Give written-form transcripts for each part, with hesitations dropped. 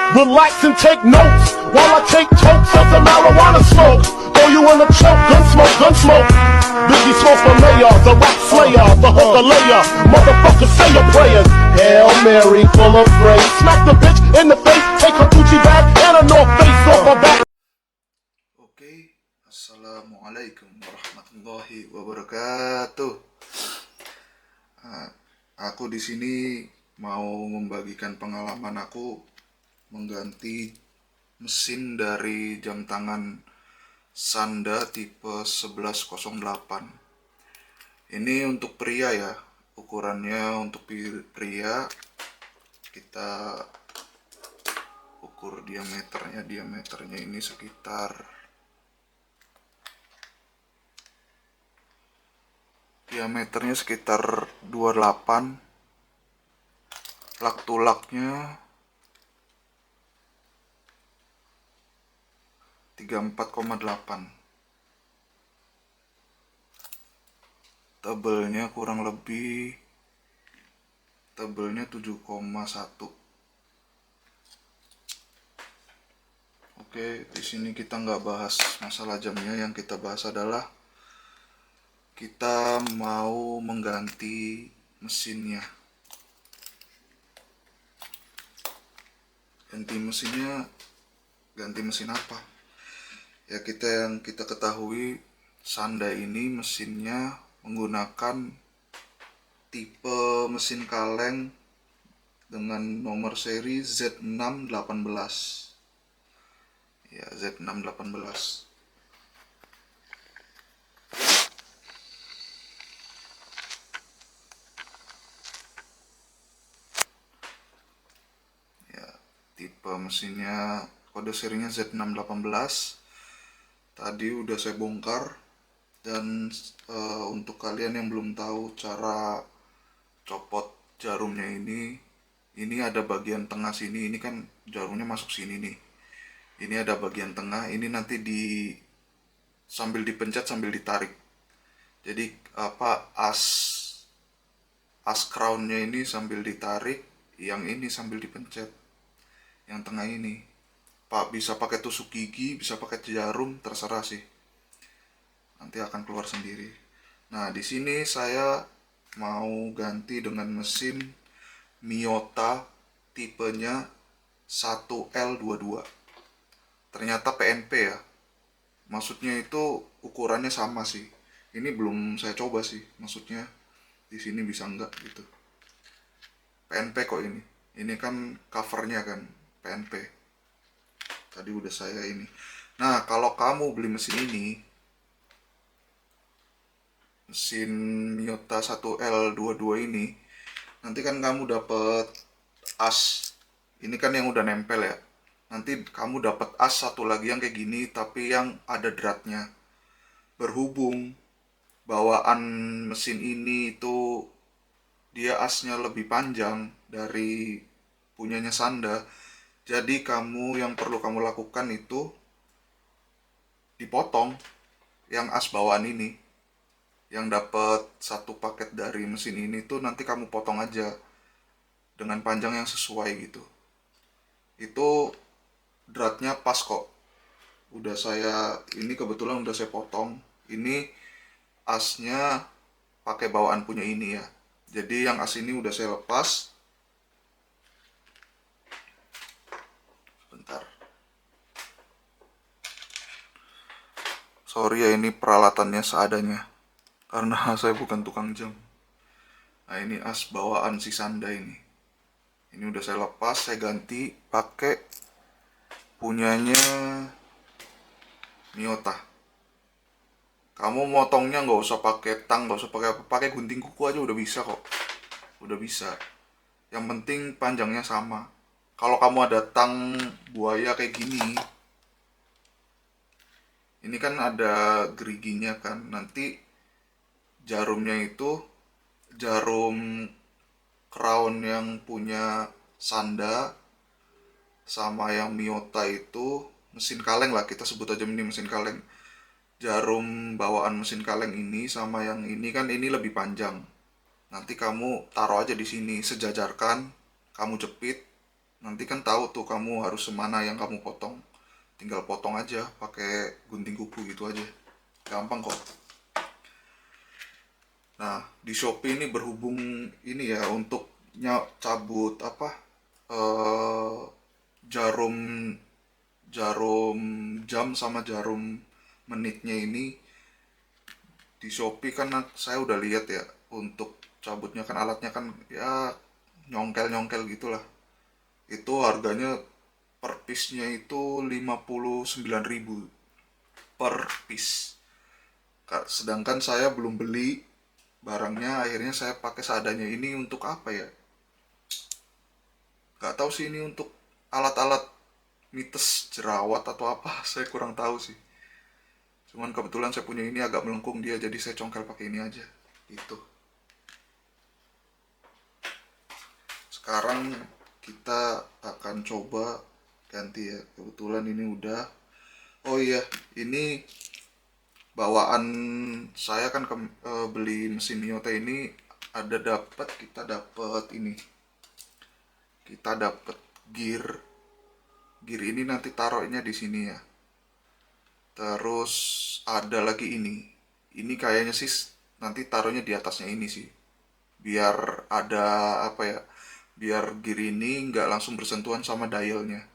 Relax and take notes while I take totes of the marijuana smoke. Throw you in a choke, gun smoke, gun smoke. Biggie smoke the mayor, the rap slayer, the hooker layer. Motherfucker, say your prayers. Hail Mary, full of grace. Smack the bitch in the face, take her Gucci bag and a North Face off her back. Oke, Assalamualaikum warahmatullahi wabarakatuh. Aku di sini mau membagikan pengalaman aku mengganti mesin dari jam tangan Sanda tipe 1108. Ini untuk pria ya, ukurannya untuk pria. Kita ukur diameternya ini sekitar 28. Lak-tulaknya 34,8. Tebelnya kurang lebih 7,1. Oke, di sini kita nggak bahas masalah jamnya, yang kita bahas adalah kita mau mengganti mesinnya. Ganti mesin apa? Ya, yang kita ketahui Sanda ini mesinnya menggunakan tipe mesin kaleng dengan nomor seri Z618. Ya, Z618. Tipe mesinnya, kode serinya Z618. Tadi udah saya bongkar. Dan untuk kalian yang belum tahu cara copot jarumnya ini ada bagian tengah sini. Ini kan jarumnya masuk sini nih. Ini ada bagian tengah. Ini nanti sambil dipencet sambil ditarik. Jadi as crownnya ini sambil ditarik, yang ini sambil dipencet. Yang tengah ini bisa pakai tusuk gigi, bisa pakai jarum, terserah sih, nanti akan keluar sendiri. Nah, di sini saya mau ganti dengan mesin Miyota tipenya 1L22. Ternyata PNP ya, maksudnya itu ukurannya sama sih. Ini belum saya coba sih, maksudnya di sini bisa enggak gitu. PNP kok ini kan covernya kan PNP. Tadi udah saya ini. Nah, kalau kamu beli mesin Miyota 1L22 ini, nanti kan kamu dapet as. Ini kan yang udah nempel ya. Nanti kamu dapat as satu lagi yang kayak gini, tapi yang ada dratnya. Berhubung bawaan mesin ini itu dia asnya lebih panjang dari punyanya Sanda. Jadi yang perlu kamu lakukan itu dipotong yang as bawaan ini. Yang dapat satu paket dari mesin ini tuh nanti kamu potong aja dengan panjang yang sesuai gitu. Itu dratnya pas kok. Kebetulan udah saya potong. Ini asnya pakai bawaan punya ini ya. Jadi yang as ini udah saya lepas. Bentar. Sorry ya, ini peralatannya seadanya, karena saya bukan tukang jam. Nah, ini as bawaan si Sanda ini. Ini udah saya lepas, saya ganti pakai punyanya Miyota. Kamu motongnya nggak usah pakai tang, nggak usah pakai gunting kuku aja udah bisa kok. Udah bisa. Yang penting panjangnya sama. Kalau kamu ada tang buaya kayak gini, ini kan ada geriginya kan. Nanti jarumnya itu jarum crown yang punya Sanda sama yang Miyota itu mesin kaleng lah, kita sebut aja ini mesin kaleng. Jarum bawaan mesin kaleng ini sama yang ini kan ini lebih panjang. Nanti kamu taruh aja di sini, sejajarkan, kamu jepit, Nanti kan tahu tuh kamu harus semana yang kamu potong. Tinggal potong aja pakai gunting kuku gitu aja. Gampang kok. Nah, di Shopee ini berhubung ini ya untuk cabut apa eh jarum jarum jam sama jarum menitnya ini di Shopee kan saya udah lihat ya untuk cabutnya kan alatnya kan ya nyongkel-nyongkel gitulah. Itu harganya per piece-nya itu 59.000 per piece. Sedangkan saya belum beli barangnya, akhirnya saya pakai seadanya. Ini untuk apa ya? Gak tahu sih ini untuk alat-alat mites jerawat atau apa, saya kurang tahu sih. Cuman kebetulan saya punya ini agak melengkung dia, jadi saya congkel pakai ini aja. Itu. Sekarang kita akan coba ganti ya. Kebetulan ini udah. Oh iya, ini bawaan saya kan beli mesin Miyota ini kita dapat ini. Kita dapat gear. Gear ini nanti taruhnya di sini ya. Terus ada lagi ini. Ini kayaknya sih nanti taruhnya di atasnya ini sih. Biar ada apa ya? Biar gear ini nggak langsung bersentuhan sama dialnya.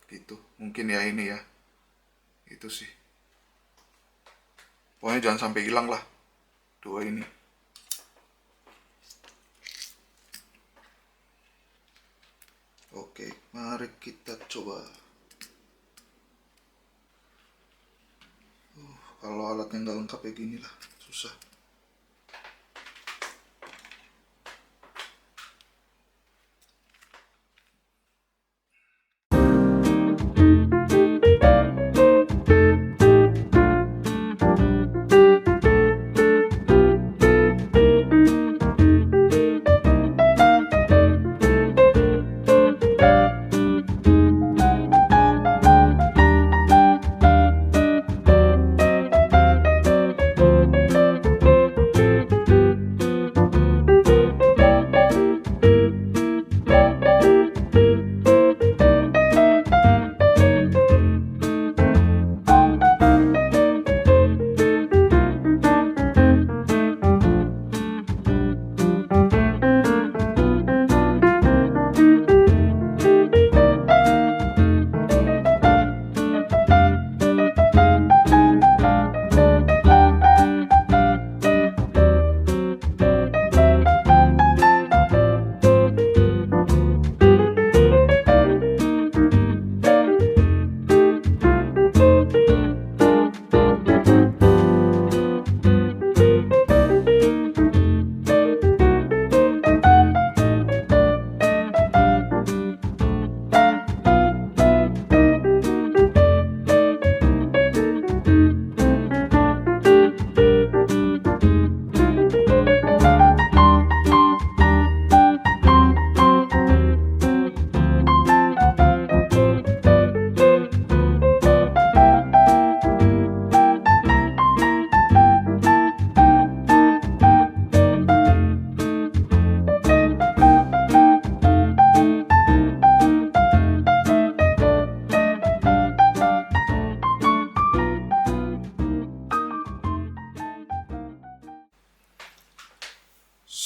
Gitu. Mungkin ya ini ya. Itu sih. Pokoknya jangan sampai hilang lah. Dua ini. Oke, mari kita coba. Kalau alatnya nggak lengkap ya gini lah, susah.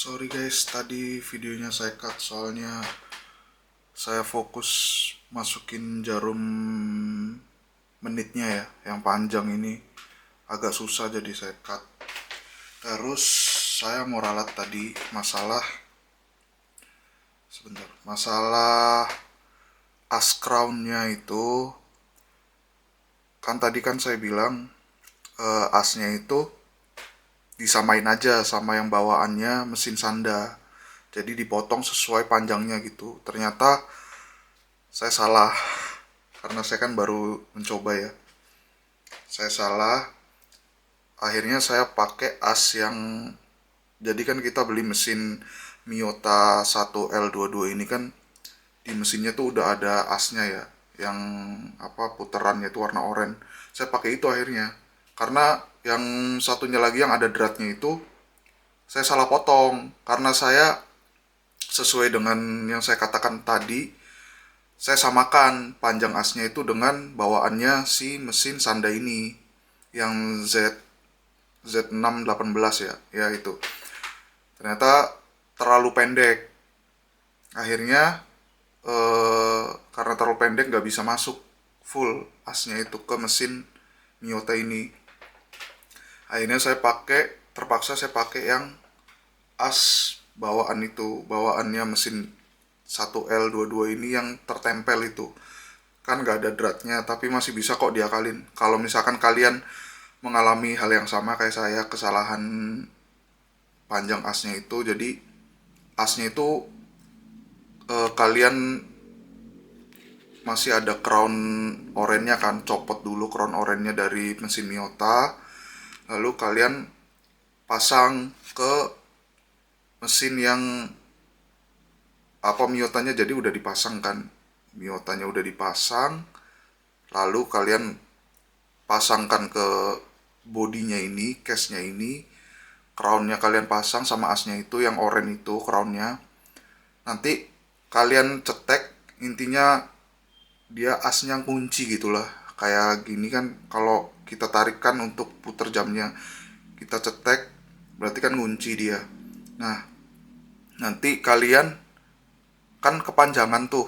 Sorry guys, tadi videonya saya cut soalnya saya fokus masukin jarum menitnya ya, yang panjang ini agak susah jadi saya cut. Terus saya mau ralat tadi masalah as crownnya itu kan tadi kan saya bilang asnya itu disamain aja sama yang bawaannya mesin Sanda, jadi dipotong sesuai panjangnya gitu. Ternyata saya salah karena saya kan baru mencoba ya, saya salah. Akhirnya saya pakai as yang, jadi kan kita beli mesin Miyota 1L22 ini kan di mesinnya tuh udah ada asnya ya, yang apa puterannya itu warna oranye. Saya pakai itu akhirnya, karena yang satunya lagi yang ada dratnya itu saya salah potong. Karena saya sesuai dengan yang saya katakan tadi, saya samakan panjang asnya itu dengan bawaannya si mesin Sanda ini yang Z618 ya itu. Ternyata terlalu pendek. Akhirnya karena terlalu pendek nggak bisa masuk full asnya itu ke mesin Miyota ini. Akhirnya terpaksa saya pakai yang as bawaan itu, bawaannya mesin 1L22 ini yang tertempel itu. Kan nggak ada dratnya, tapi masih bisa kok diakalin. Kalau misalkan kalian mengalami hal yang sama kayak saya, kesalahan panjang asnya itu, jadi asnya itu kalian masih ada crown orange-nya kan, copot dulu crown orange-nya dari mesin Miyota, lalu kalian pasang ke mesin yang Miyotanya, jadi udah dipasang kan, Miyotanya udah dipasang, lalu kalian pasangkan ke bodinya ini, case-nya ini, crown-nya kalian pasang sama asnya itu yang oranye itu crown-nya. Nanti kalian cetek, intinya dia asnya kunci gitulah. Kayak gini kan, kalau kita tarikan untuk puter jamnya, kita cetek berarti kan kunci dia. Nah, nanti kalian kan kepanjangan tuh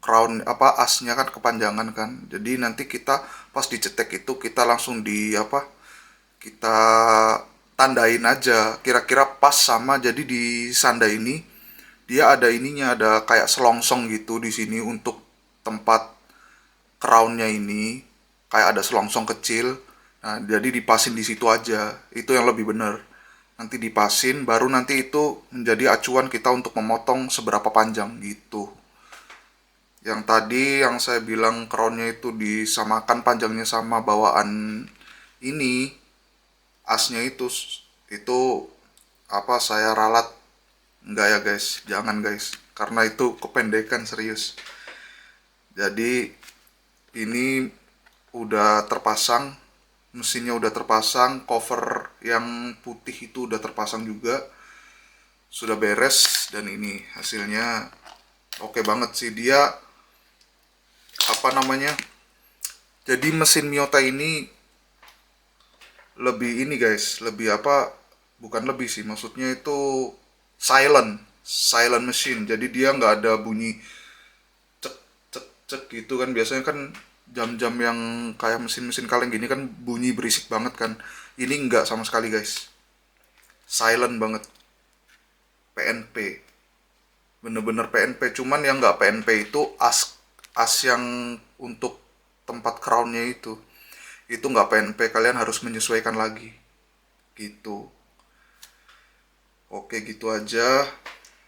crown asnya kan kepanjangan kan. Jadi nanti kita pas dicetek itu kita langsung kita tandain aja kira-kira pas sama. Jadi di Sanda ini dia ada ininya, ada kayak selongsong gitu di sini untuk tempat crownnya ini, kayak ada selongsong kecil. Nah, jadi dipasin di situ aja. Itu yang lebih bener. Nanti dipasin, baru nanti itu menjadi acuan kita untuk memotong seberapa panjang gitu. Yang tadi yang saya bilang crownnya itu disamakan panjangnya sama bawaan ini, asnya itu saya ralat. Enggak ya guys, jangan guys, karena itu kependekan serius. Jadi ini udah terpasang, mesinnya udah terpasang, cover yang putih itu udah terpasang juga, sudah beres, dan ini hasilnya oke banget sih. Dia jadi mesin Miyota ini lebih ini guys, bukan lebih sih, maksudnya itu silent machine. Jadi dia nggak ada bunyi cek cek cek gitu kan. Biasanya kan jam-jam yang kayak mesin-mesin kaleng gini kan bunyi berisik banget kan. Ini nggak sama sekali guys, silent banget. PNP, bener-bener PNP. Cuman yang nggak PNP itu as yang untuk tempat crownnya itu nggak PNP. Kalian harus menyesuaikan lagi gitu. Oke, gitu aja.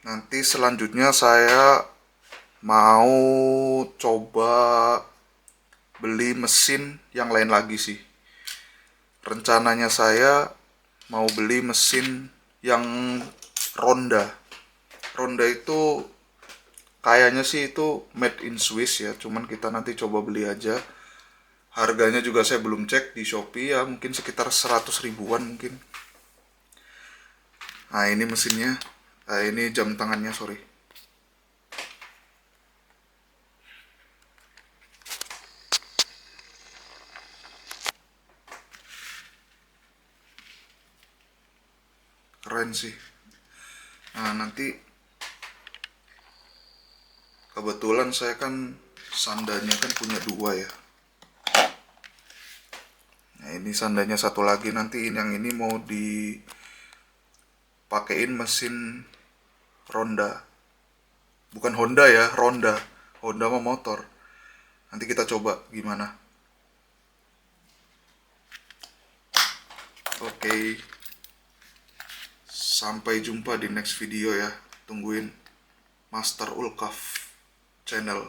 Nanti selanjutnya saya mau coba beli mesin yang lain lagi sih. Rencananya saya mau beli mesin yang Ronda. Ronda itu kayaknya sih itu made in Swiss ya, cuman kita nanti coba beli aja. Harganya juga saya belum cek di Shopee ya, mungkin sekitar 100 ribuan mungkin. Nah, ini mesinnya. Nah, ini jam tangannya, sorry. Keren sih. Nah, nanti kebetulan saya kan sandanya kan punya 2 ya. Nah, ini sandanya satu lagi, nanti yang ini mau dipakein mesin Ronda. Bukan Honda ya, Ronda. Honda mah motor. Nanti kita coba gimana. Oke. Sampai jumpa di next video ya. Tungguin Master Ulkaf channel.